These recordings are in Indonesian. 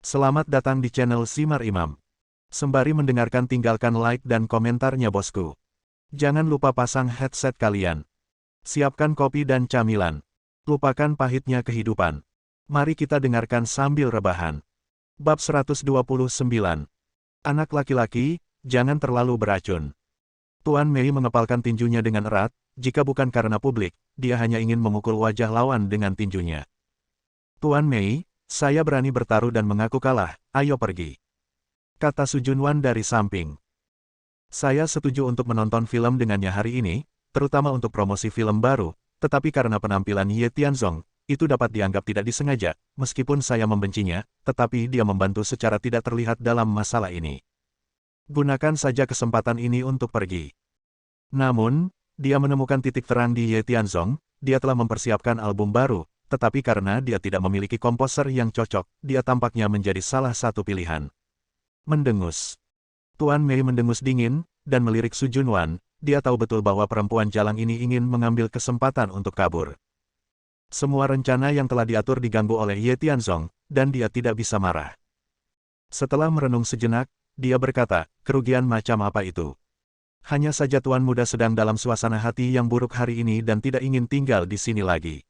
Selamat datang di channel Simar Imam. Sembari mendengarkan tinggalkan like dan komentarnya bosku. Jangan lupa pasang headset kalian. Siapkan kopi dan camilan. Lupakan pahitnya kehidupan. Mari kita dengarkan sambil rebahan. Bab 129. Anak laki-laki, jangan terlalu beracun. Tuan Mei mengepalkan tinjunya dengan erat, jika bukan karena publik, dia hanya ingin memukul wajah lawan dengan tinjunya. Tuan Mei, saya berani bertaruh dan mengaku kalah, ayo pergi. Kata Su Junwan dari samping. Saya setuju untuk menonton film dengannya hari ini, terutama untuk promosi film baru, tetapi karena penampilan Ye Tianzong, itu dapat dianggap tidak disengaja, meskipun saya membencinya, tetapi dia membantu secara tidak terlihat dalam masalah ini. Gunakan saja kesempatan ini untuk pergi. Namun, dia menemukan titik terang di Ye Tianzong, dia telah mempersiapkan album baru, tetapi karena dia tidak memiliki komposer yang cocok, dia tampaknya menjadi salah satu pilihan. Mendengus. Tuan Mei mendengus dingin, dan melirik Su Junwan, dia tahu betul bahwa perempuan jalang ini ingin mengambil kesempatan untuk kabur. Semua rencana yang telah diatur diganggu oleh Ye Tianzong, dan dia tidak bisa marah. Setelah merenung sejenak, dia berkata, kerugian macam apa itu? Hanya saja tuan muda sedang dalam suasana hati yang buruk hari ini dan tidak ingin tinggal di sini lagi.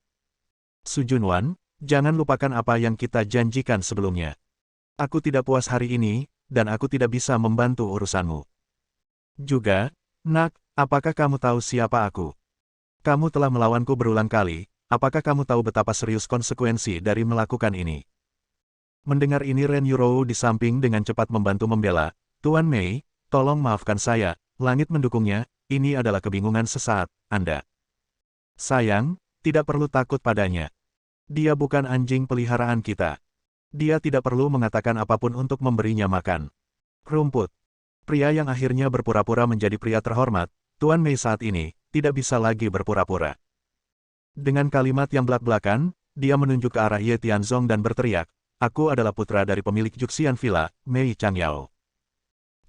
Su Junwan, jangan lupakan apa yang kita janjikan sebelumnya. Aku tidak puas hari ini, dan aku tidak bisa membantu urusanmu. Juga, nak, apakah kamu tahu siapa aku? Kamu telah melawanku berulang kali, apakah kamu tahu betapa serius konsekuensi dari melakukan ini? Mendengar ini Ren Yurou di samping dengan cepat membantu membela, Tuan Mei, tolong maafkan saya, langit mendukungnya, ini adalah kebingungan sesaat, Anda. Sayang, tidak perlu takut padanya. Dia bukan anjing peliharaan kita. Dia tidak perlu mengatakan apapun untuk memberinya makan. Rumput. Pria yang akhirnya berpura-pura menjadi pria terhormat, Tuan Mei saat ini, tidak bisa lagi berpura-pura. Dengan kalimat yang belak-belakan, dia menunjuk ke arah Ye Tianzong dan berteriak, aku adalah putra dari pemilik Juxian Villa, Mei Changyao.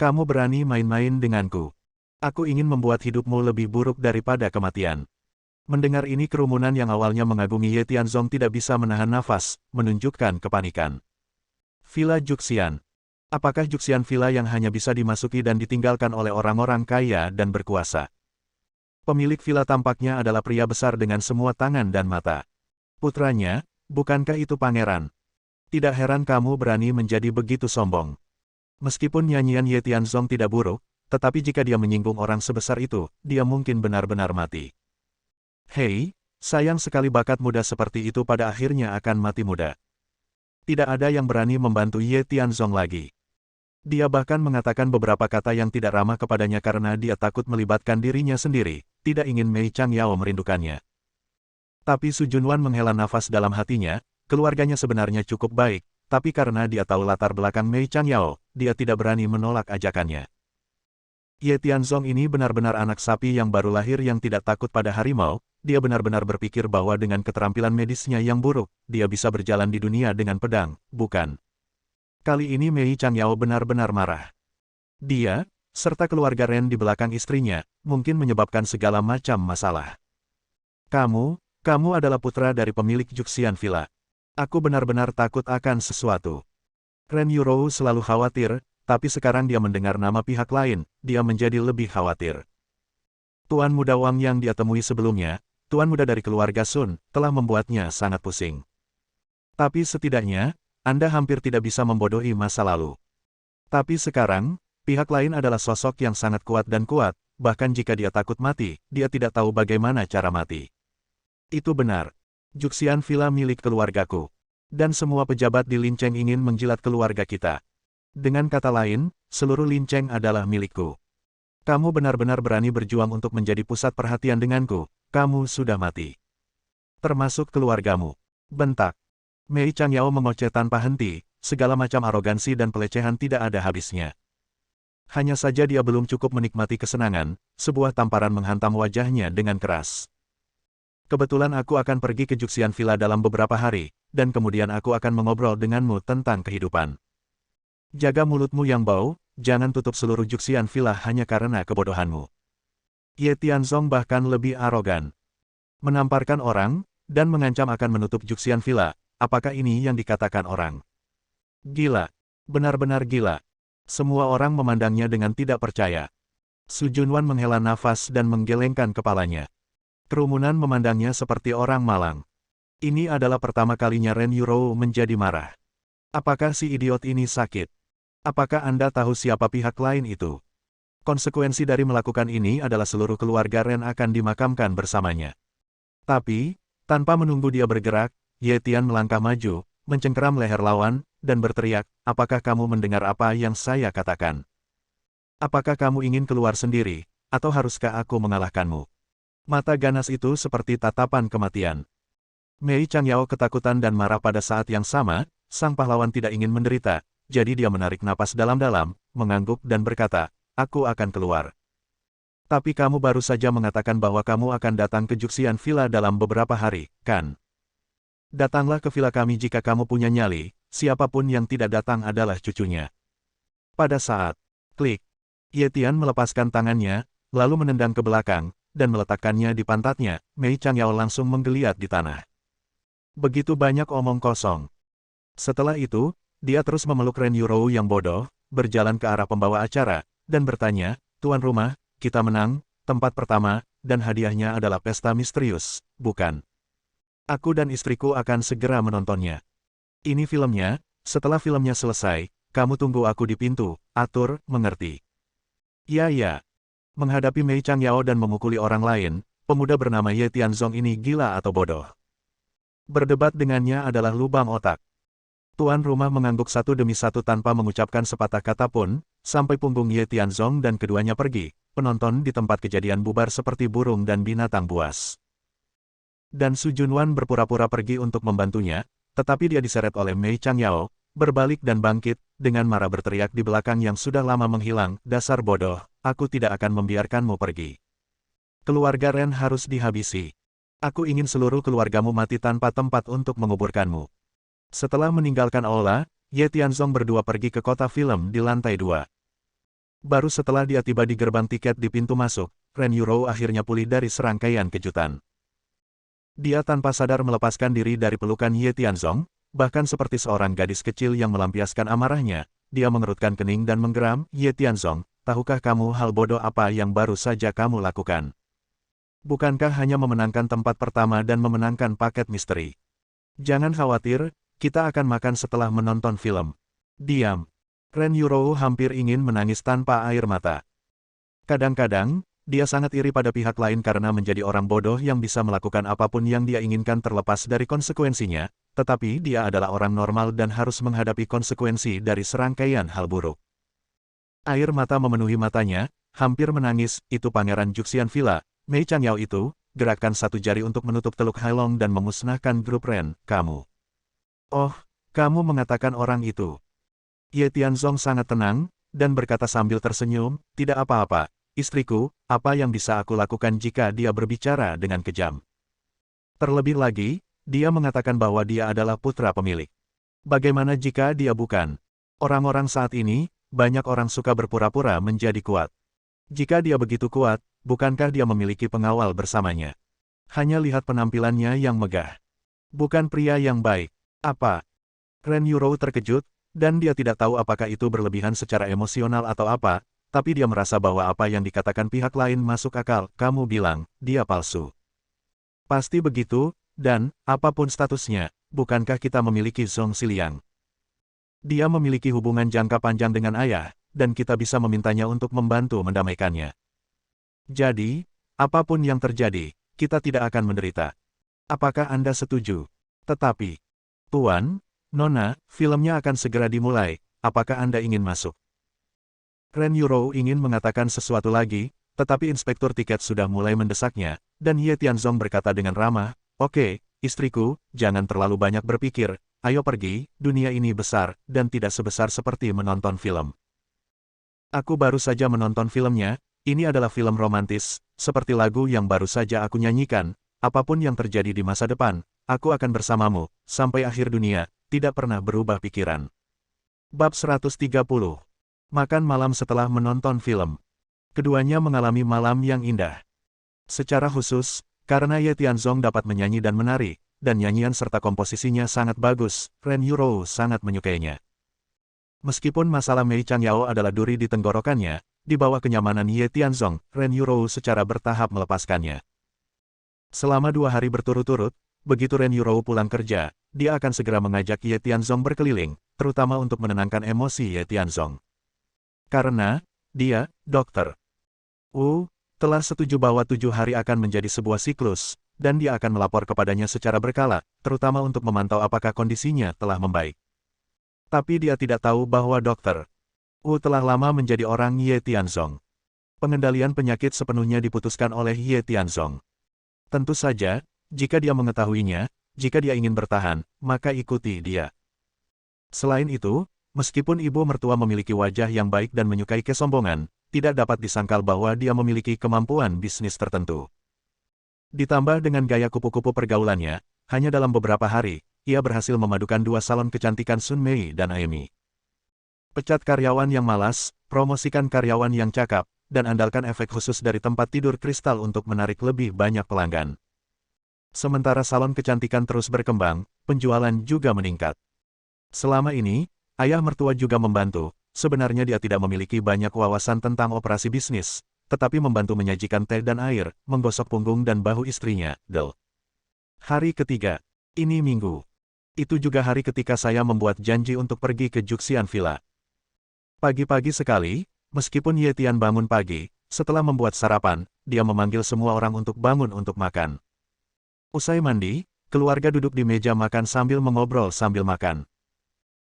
Kamu berani main-main denganku. Aku ingin membuat hidupmu lebih buruk daripada kematian. Mendengar ini kerumunan yang awalnya mengagumi Ye Tianzong tidak bisa menahan nafas, menunjukkan kepanikan. Villa Juxian. Apakah Juxian Villa yang hanya bisa dimasuki dan ditinggalkan oleh orang-orang kaya dan berkuasa? Pemilik villa tampaknya adalah pria besar dengan semua tangan dan mata. Putranya, bukankah itu pangeran? Tidak heran kamu berani menjadi begitu sombong. Meskipun nyanyian Ye Tianzong tidak buruk, tetapi jika dia menyinggung orang sebesar itu, dia mungkin benar-benar mati. Hei, sayang sekali bakat muda seperti itu pada akhirnya akan mati muda. Tidak ada yang berani membantu Ye Tianzong lagi. Dia bahkan mengatakan beberapa kata yang tidak ramah kepadanya karena dia takut melibatkan dirinya sendiri, tidak ingin Mei Changyao merindukannya. Tapi Su Junwan menghela nafas dalam hatinya, keluarganya sebenarnya cukup baik, tapi karena dia tahu latar belakang Mei Changyao, dia tidak berani menolak ajakannya. Ye Tianzong ini benar-benar anak sapi yang baru lahir yang tidak takut pada harimau, dia benar-benar berpikir bahwa dengan keterampilan medisnya yang buruk, dia bisa berjalan di dunia dengan pedang, bukan? Kali ini Mei Changyao benar-benar marah. Dia, serta keluarga Ren di belakang istrinya, mungkin menyebabkan segala macam masalah. Kamu adalah putra dari pemilik Juxian Villa. Aku benar-benar takut akan sesuatu. Ren Yurou selalu khawatir, tapi sekarang dia mendengar nama pihak lain, dia menjadi lebih khawatir. Tuan muda Wang yang dia temui sebelumnya, tuan muda dari keluarga Sun, telah membuatnya sangat pusing. Tapi setidaknya, Anda hampir tidak bisa membodohi masa lalu. Tapi sekarang, pihak lain adalah sosok yang sangat kuat, bahkan jika dia takut mati, dia tidak tahu bagaimana cara mati. Itu benar. Juxian Villa milik keluargaku. Dan semua pejabat di Lincheng ingin menjilat keluarga kita. Dengan kata lain, seluruh Lincheng adalah milikku. Kamu benar-benar berani berjuang untuk menjadi pusat perhatian denganku, kamu sudah mati. Termasuk keluargamu. Bentak. Mei Changyao mengoceh tanpa henti, segala macam arogansi dan pelecehan tidak ada habisnya. Hanya saja dia belum cukup menikmati kesenangan, sebuah tamparan menghantam wajahnya dengan keras. Kebetulan aku akan pergi ke Juxian Villa dalam beberapa hari, dan kemudian aku akan mengobrol denganmu tentang kehidupan. Jaga mulutmu yang bau, jangan tutup seluruh Juxian Villa hanya karena kebodohanmu. Ye Tianzong bahkan lebih arogan. Menamparkan orang, dan mengancam akan menutup Juxian Villa, apakah ini yang dikatakan orang? Gila. Benar-benar gila. Semua orang memandangnya dengan tidak percaya. Su Junwan menghela nafas dan menggelengkan kepalanya. Kerumunan memandangnya seperti orang malang. Ini adalah pertama kalinya Ren Yurou menjadi marah. Apakah si idiot ini sakit? Apakah Anda tahu siapa pihak lain itu? Konsekuensi dari melakukan ini adalah seluruh keluarga Ren akan dimakamkan bersamanya. Tapi, tanpa menunggu dia bergerak, Ye Tian melangkah maju, mencengkeram leher lawan, dan berteriak, apakah kamu mendengar apa yang saya katakan? Apakah kamu ingin keluar sendiri, atau haruskah aku mengalahkanmu? Mata ganas itu seperti tatapan kematian. Mei Changyao ketakutan dan marah pada saat yang sama, sang pahlawan tidak ingin menderita, jadi dia menarik napas dalam-dalam, mengangguk dan berkata, aku akan keluar. Tapi kamu baru saja mengatakan bahwa kamu akan datang ke Juxian Villa dalam beberapa hari, kan? Datanglah ke villa kami jika kamu punya nyali, siapapun yang tidak datang adalah cucunya. Pada saat, klik, Ye Tian melepaskan tangannya, lalu menendang ke belakang, dan meletakkannya di pantatnya, Mei Changyao langsung menggeliat di tanah. Begitu banyak omong kosong. Setelah itu, dia terus memeluk Ren Yurou yang bodoh, berjalan ke arah pembawa acara, dan bertanya, tuan rumah, kita menang, tempat pertama, dan hadiahnya adalah pesta misterius, bukan? Aku dan istriku akan segera menontonnya. Ini filmnya, setelah filmnya selesai, kamu tunggu aku di pintu, atur, mengerti? Ya. Menghadapi Mei Changyao dan memukuli orang lain, pemuda bernama Ye Tianzong ini gila atau bodoh. Berdebat dengannya adalah lubang otak. Tuan rumah mengangguk satu demi satu tanpa mengucapkan sepatah kata pun, sampai punggung Ye Tianzong dan keduanya pergi, penonton di tempat kejadian bubar seperti burung dan binatang buas. Dan Su Junwan berpura-pura pergi untuk membantunya, tetapi dia diseret oleh Mei Changyao, berbalik dan bangkit, dengan marah berteriak di belakang yang sudah lama menghilang, dasar bodoh, aku tidak akan membiarkanmu pergi. Keluarga Ren harus dihabisi. Aku ingin seluruh keluargamu mati tanpa tempat untuk menguburkanmu. Setelah meninggalkan aula, Ye Tianzong berdua pergi ke kota film di lantai 2. Baru setelah dia tiba di gerbang tiket di pintu masuk, Ren Yurou akhirnya pulih dari serangkaian kejutan. Dia tanpa sadar melepaskan diri dari pelukan Ye Tianzong, bahkan seperti seorang gadis kecil yang melampiaskan amarahnya, dia mengerutkan kening dan menggeram, Ye Tianzong, tahukah kamu hal bodoh apa yang baru saja kamu lakukan? Bukankah hanya memenangkan tempat pertama dan memenangkan paket misteri? Jangan khawatir, kita akan makan setelah menonton film. Diam. Ren Yurou hampir ingin menangis tanpa air mata. Kadang-kadang, dia sangat iri pada pihak lain karena menjadi orang bodoh yang bisa melakukan apapun yang dia inginkan terlepas dari konsekuensinya, tetapi dia adalah orang normal dan harus menghadapi konsekuensi dari serangkaian hal buruk. Air mata memenuhi matanya, hampir menangis, itu Pangeran Juxian Villa, Mei Changyao itu, gerakan satu jari untuk menutup teluk Hailong dan memusnahkan grup Ren, kamu. Oh, kamu mengatakan orang itu. Ye Tianzong sangat tenang, dan berkata sambil tersenyum, tidak apa-apa. Istriku, apa yang bisa aku lakukan jika dia berbicara dengan kejam? Terlebih lagi, dia mengatakan bahwa dia adalah putra pemilik. Bagaimana jika dia bukan? Orang-orang saat ini, banyak orang suka berpura-pura menjadi kuat. Jika dia begitu kuat, bukankah dia memiliki pengawal bersamanya? Hanya lihat penampilannya yang megah. Bukan pria yang baik. Apa? Ren Yurou terkejut, dan dia tidak tahu apakah itu berlebihan secara emosional atau apa, tapi dia merasa bahwa apa yang dikatakan pihak lain masuk akal, kamu bilang, dia palsu. Pasti begitu, dan, apapun statusnya, bukankah kita memiliki Zhong Xiliang? Dia memiliki hubungan jangka panjang dengan ayah, dan kita bisa memintanya untuk membantu mendamaikannya. Jadi, apapun yang terjadi, kita tidak akan menderita. Apakah Anda setuju? Tetapi, Tuan, Nona, filmnya akan segera dimulai, apakah Anda ingin masuk? Ren Yurou ingin mengatakan sesuatu lagi, tetapi inspektur tiket sudah mulai mendesaknya, dan Ye Tianzong berkata dengan ramah, oke, istriku, jangan terlalu banyak berpikir, ayo pergi, dunia ini besar, dan tidak sebesar seperti menonton film. Aku baru saja menonton filmnya, ini adalah film romantis, seperti lagu yang baru saja aku nyanyikan, apapun yang terjadi di masa depan, aku akan bersamamu, sampai akhir dunia, tidak pernah berubah pikiran. Bab 130. Makan malam setelah menonton film. Keduanya mengalami malam yang indah. Secara khusus, karena Ye Tianzong dapat menyanyi dan menari, dan nyanyian serta komposisinya sangat bagus, Ren Yurou sangat menyukainya. Meskipun masalah Mei Changyao adalah duri di tenggorokannya, di bawah kenyamanan Ye Tianzong, Ren Yurou secara bertahap melepaskannya. Selama 2 hari berturut-turut, begitu Ren Yurou pulang kerja, dia akan segera mengajak Ye Tianzong berkeliling, terutama untuk menenangkan emosi Ye Tianzong. Karena, dia, dokter telah setuju bahwa 7 hari akan menjadi sebuah siklus, dan dia akan melapor kepadanya secara berkala, terutama untuk memantau apakah kondisinya telah membaik. Tapi dia tidak tahu bahwa dokter telah lama menjadi orang Ye Tianzong. Pengendalian penyakit sepenuhnya diputuskan oleh Ye Tianzong. Tentu saja, jika dia mengetahuinya, jika dia ingin bertahan, maka ikuti dia. Selain itu, meskipun ibu mertua memiliki wajah yang baik dan menyukai kesombongan, tidak dapat disangkal bahwa dia memiliki kemampuan bisnis tertentu. Ditambah dengan gaya kupu-kupu pergaulannya, hanya dalam beberapa hari, ia berhasil memadukan 2 salon kecantikan Sun Mei dan Amy. Pecat karyawan yang malas, promosikan karyawan yang cakap, dan andalkan efek khusus dari tempat tidur kristal untuk menarik lebih banyak pelanggan. Sementara salon kecantikan terus berkembang, penjualan juga meningkat. Selama ini, ayah mertua juga membantu. Sebenarnya dia tidak memiliki banyak wawasan tentang operasi bisnis, tetapi membantu menyajikan teh dan air, menggosok punggung dan bahu istrinya, Del. Hari ketiga. Ini minggu. Itu juga hari ketika saya membuat janji untuk pergi ke Juxian Villa. Pagi-pagi sekali, meskipun Ye Tian bangun pagi, setelah membuat sarapan, dia memanggil semua orang untuk bangun untuk makan. Usai mandi, keluarga duduk di meja makan sambil mengobrol sambil makan.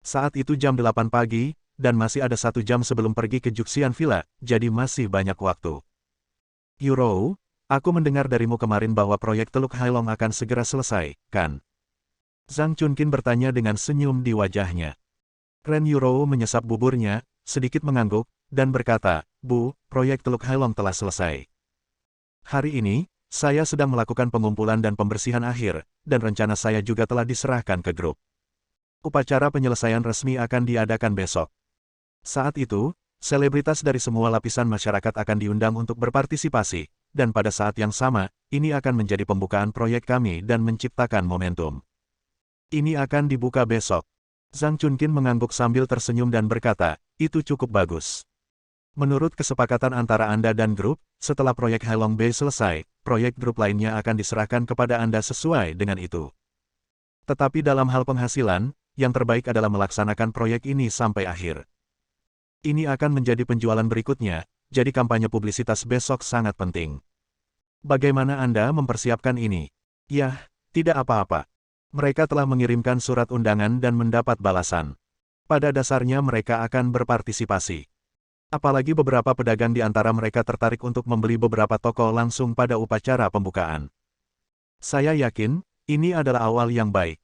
Saat itu jam 8 pagi, dan masih ada 1 jam sebelum pergi ke Juxian Villa, jadi masih banyak waktu. Yurou, aku mendengar darimu kemarin bahwa proyek Teluk Hailong akan segera selesai, kan? Zhang Chunkin bertanya dengan senyum di wajahnya. Ren Yurou menyesap buburnya, sedikit mengangguk, dan berkata, Bu, proyek Teluk Hailong telah selesai. Hari ini, saya sedang melakukan pengumpulan dan pembersihan akhir, dan rencana saya juga telah diserahkan ke grup. Upacara penyelesaian resmi akan diadakan besok. Saat itu, selebritas dari semua lapisan masyarakat akan diundang untuk berpartisipasi, dan pada saat yang sama, ini akan menjadi pembukaan proyek kami dan menciptakan momentum. Ini akan dibuka besok. Zhang Chunkin mengangguk sambil tersenyum dan berkata, itu cukup bagus. Menurut kesepakatan antara Anda dan grup, setelah proyek Hailong Bay selesai, proyek grup lainnya akan diserahkan kepada Anda sesuai dengan itu. Tetapi dalam hal penghasilan, yang terbaik adalah melaksanakan proyek ini sampai akhir. Ini akan menjadi penjualan berikutnya, jadi kampanye publisitas besok sangat penting. Bagaimana Anda mempersiapkan ini? Yah, tidak apa-apa. Mereka telah mengirimkan surat undangan dan mendapat balasan. Pada dasarnya mereka akan berpartisipasi. Apalagi beberapa pedagang di antara mereka tertarik untuk membeli beberapa toko langsung pada upacara pembukaan. Saya yakin, ini adalah awal yang baik.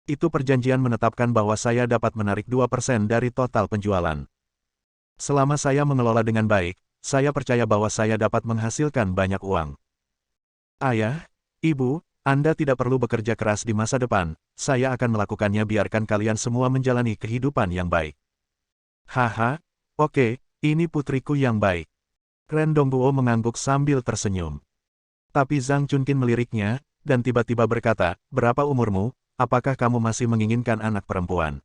Itu perjanjian menetapkan bahwa saya dapat menarik 2% dari total penjualan. Selama saya mengelola dengan baik, saya percaya bahwa saya dapat menghasilkan banyak uang. Ayah, Ibu, Anda tidak perlu bekerja keras di masa depan, saya akan melakukannya biarkan kalian semua menjalani kehidupan yang baik. Haha, oke, ini putriku yang baik. Ren Dongguo mengangguk sambil tersenyum. Tapi Zhang Chunkin meliriknya, dan tiba-tiba berkata, berapa umurmu, apakah kamu masih menginginkan anak perempuan?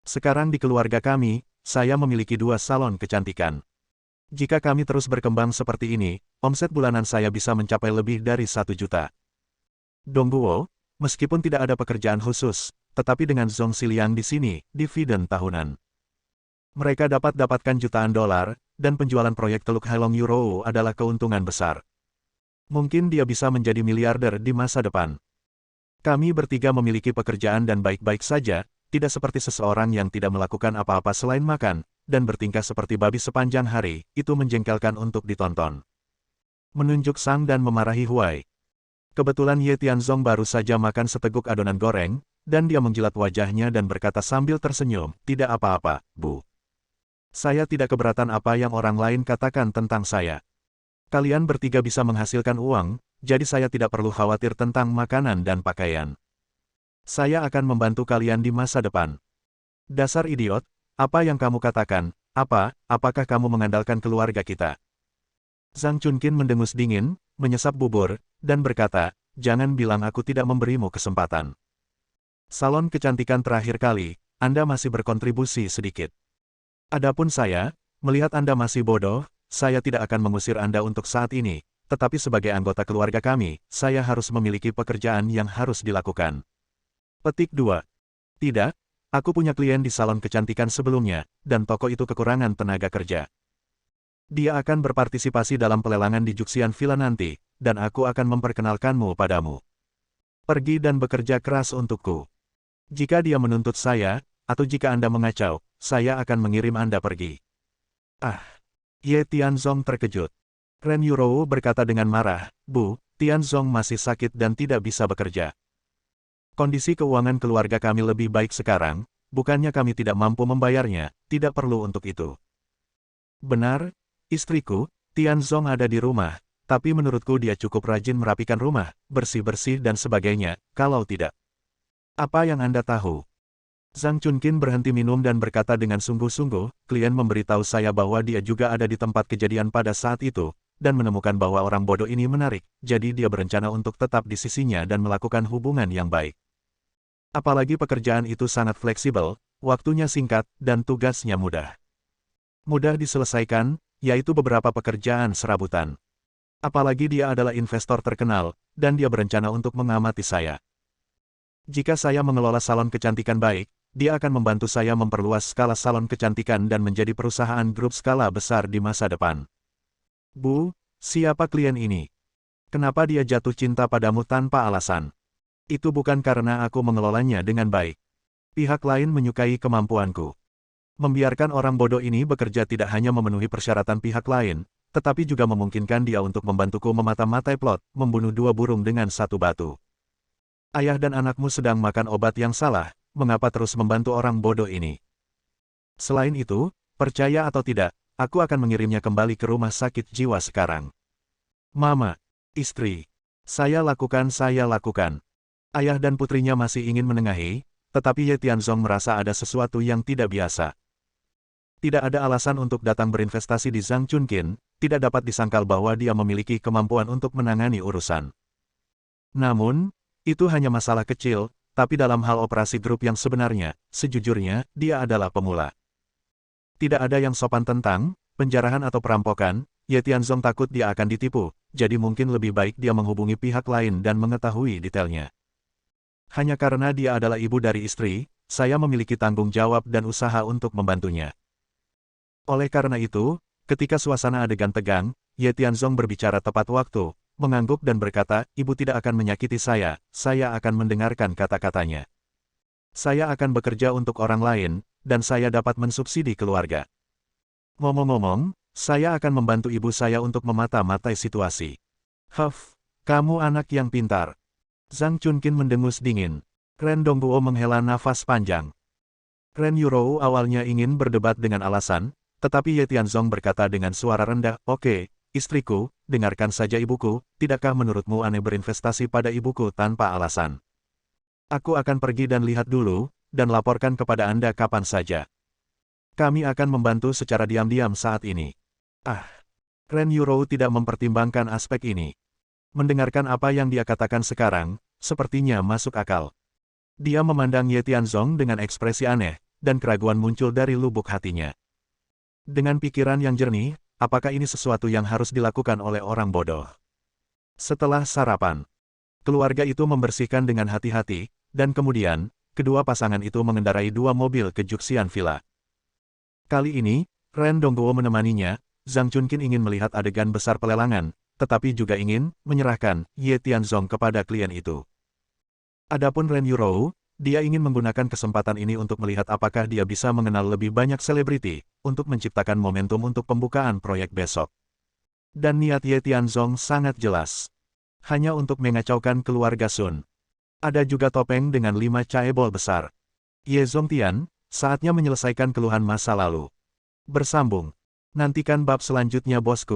Sekarang di keluarga kami, saya memiliki 2 salon kecantikan. Jika kami terus berkembang seperti ini, omset bulanan saya bisa mencapai lebih dari 1 juta. Dongguo, meskipun tidak ada pekerjaan khusus, tetapi dengan Zhong Xiliang di sini, dividen tahunan. Mereka dapat dapatkan jutaan dolar, dan penjualan proyek Teluk Hailong Yurou adalah keuntungan besar. Mungkin dia bisa menjadi miliarder di masa depan. Kami bertiga memiliki pekerjaan dan baik-baik saja, tidak seperti seseorang yang tidak melakukan apa-apa selain makan, dan bertingkah seperti babi sepanjang hari, itu menjengkelkan untuk ditonton. Menunjuk Sang dan memarahi Huai. Kebetulan Ye Tianzong baru saja makan seteguk adonan goreng, dan dia menjilat wajahnya dan berkata sambil tersenyum, tidak apa-apa, Bu. Saya tidak keberatan apa yang orang lain katakan tentang saya. Kalian bertiga bisa menghasilkan uang, jadi saya tidak perlu khawatir tentang makanan dan pakaian. Saya akan membantu kalian di masa depan. Dasar idiot, apa yang kamu katakan, apakah kamu mengandalkan keluarga kita? Zhang Chunkin mendengus dingin, menyesap bubur, dan berkata, jangan bilang aku tidak memberimu kesempatan. Salon kecantikan terakhir kali, Anda masih berkontribusi sedikit. Adapun saya, melihat Anda masih bodoh, saya tidak akan mengusir Anda untuk saat ini, tetapi sebagai anggota keluarga kami, saya harus memiliki pekerjaan yang harus dilakukan. Petik 2. Tidak, aku punya klien di salon kecantikan sebelumnya, dan toko itu kekurangan tenaga kerja. Dia akan berpartisipasi dalam pelelangan di Juxian Villa nanti, dan aku akan memperkenalkanmu padamu. Pergi dan bekerja keras untukku. Jika dia menuntut saya, atau jika Anda mengacau, saya akan mengirim Anda pergi. Ah! Ye Tianzong terkejut. Ren Yurou berkata dengan marah, Bu, Tianzong masih sakit dan tidak bisa bekerja. Kondisi keuangan keluarga kami lebih baik sekarang, bukannya kami tidak mampu membayarnya, tidak perlu untuk itu. Benar, istriku, Tianzong ada di rumah, tapi menurutku dia cukup rajin merapikan rumah, bersih-bersih dan sebagainya, kalau tidak. Apa yang Anda tahu? Zhang Chunkin berhenti minum dan berkata dengan sungguh-sungguh, klien memberitahu saya bahwa dia juga ada di tempat kejadian pada saat itu, dan menemukan bahwa orang bodoh ini menarik, jadi dia berencana untuk tetap di sisinya dan melakukan hubungan yang baik. Apalagi pekerjaan itu sangat fleksibel, waktunya singkat, dan tugasnya mudah. Mudah diselesaikan, yaitu beberapa pekerjaan serabutan. Apalagi dia adalah investor terkenal, dan dia berencana untuk mengamati saya. Jika saya mengelola salon kecantikan baik, dia akan membantu saya memperluas skala salon kecantikan dan menjadi perusahaan grup skala besar di masa depan. Bu, siapa klien ini? Kenapa dia jatuh cinta padamu tanpa alasan? Itu bukan karena aku mengelolanya dengan baik. Pihak lain menyukai kemampuanku. Membiarkan orang bodoh ini bekerja tidak hanya memenuhi persyaratan pihak lain, tetapi juga memungkinkan dia untuk membantuku memata-matai plot, membunuh dua burung dengan satu batu. Ayah dan anakmu sedang makan obat yang salah, mengapa terus membantu orang bodoh ini? Selain itu, percaya atau tidak, aku akan mengirimnya kembali ke rumah sakit jiwa sekarang. Mama, istri, saya lakukan. Ayah dan putrinya masih ingin menengahi, tetapi Ye Tianzong merasa ada sesuatu yang tidak biasa. Tidak ada alasan untuk datang berinvestasi di Zhang Chunkin, tidak dapat disangkal bahwa dia memiliki kemampuan untuk menangani urusan. Namun, itu hanya masalah kecil, tapi dalam hal operasi grup yang sebenarnya, sejujurnya, dia adalah pemula. Tidak ada yang sopan tentang penjarahan atau perampokan. Ye Tianzong takut dia akan ditipu, jadi mungkin lebih baik dia menghubungi pihak lain dan mengetahui detailnya. Hanya karena dia adalah ibu dari istri, saya memiliki tanggung jawab dan usaha untuk membantunya. Oleh karena itu, ketika suasana adegan tegang, Ye Tianzong berbicara tepat waktu, mengangguk dan berkata, ibu tidak akan menyakiti saya akan mendengarkan kata-katanya. Saya akan bekerja untuk orang lain, dan saya dapat mensubsidi keluarga. Ngomong-ngomong, saya akan membantu ibu saya untuk memata-matai situasi. Huff, kamu anak yang pintar. Zhang Chunkin mendengus dingin. Ren Dongguo menghela nafas panjang. Ren Yurou awalnya ingin berdebat dengan alasan, tetapi Ye Tianzong berkata dengan suara rendah, oke, istriku, dengarkan saja ibuku, tidakkah menurutmu aneh berinvestasi pada ibuku tanpa alasan? Aku akan pergi dan lihat dulu, dan laporkan kepada Anda kapan saja. Kami akan membantu secara diam-diam saat ini. Ah, Ren Yurou tidak mempertimbangkan aspek ini. Mendengarkan apa yang dia katakan sekarang, sepertinya masuk akal. Dia memandang Ye Tianzong dengan ekspresi aneh, dan keraguan muncul dari lubuk hatinya. Dengan pikiran yang jernih, apakah ini sesuatu yang harus dilakukan oleh orang bodoh? Setelah sarapan, keluarga itu membersihkan dengan hati-hati, dan kemudian, kedua pasangan itu mengendarai dua mobil ke Juxian Villa. Kali ini, Ren Dongguo menemaninya. Zhang Chunkin ingin melihat adegan besar pelelangan, tetapi juga ingin menyerahkan Ye Tianzong kepada klien itu. Adapun Ren Yurou, dia ingin menggunakan kesempatan ini untuk melihat apakah dia bisa mengenal lebih banyak selebriti, untuk menciptakan momentum untuk pembukaan proyek besok. Dan niat Ye Tianzong sangat jelas. Hanya untuk mengacaukan keluarga Sun. Ada juga topeng dengan 5 caebol besar. Ye Zongtian, saatnya menyelesaikan keluhan masa lalu. Bersambung. Nantikan bab selanjutnya bosku.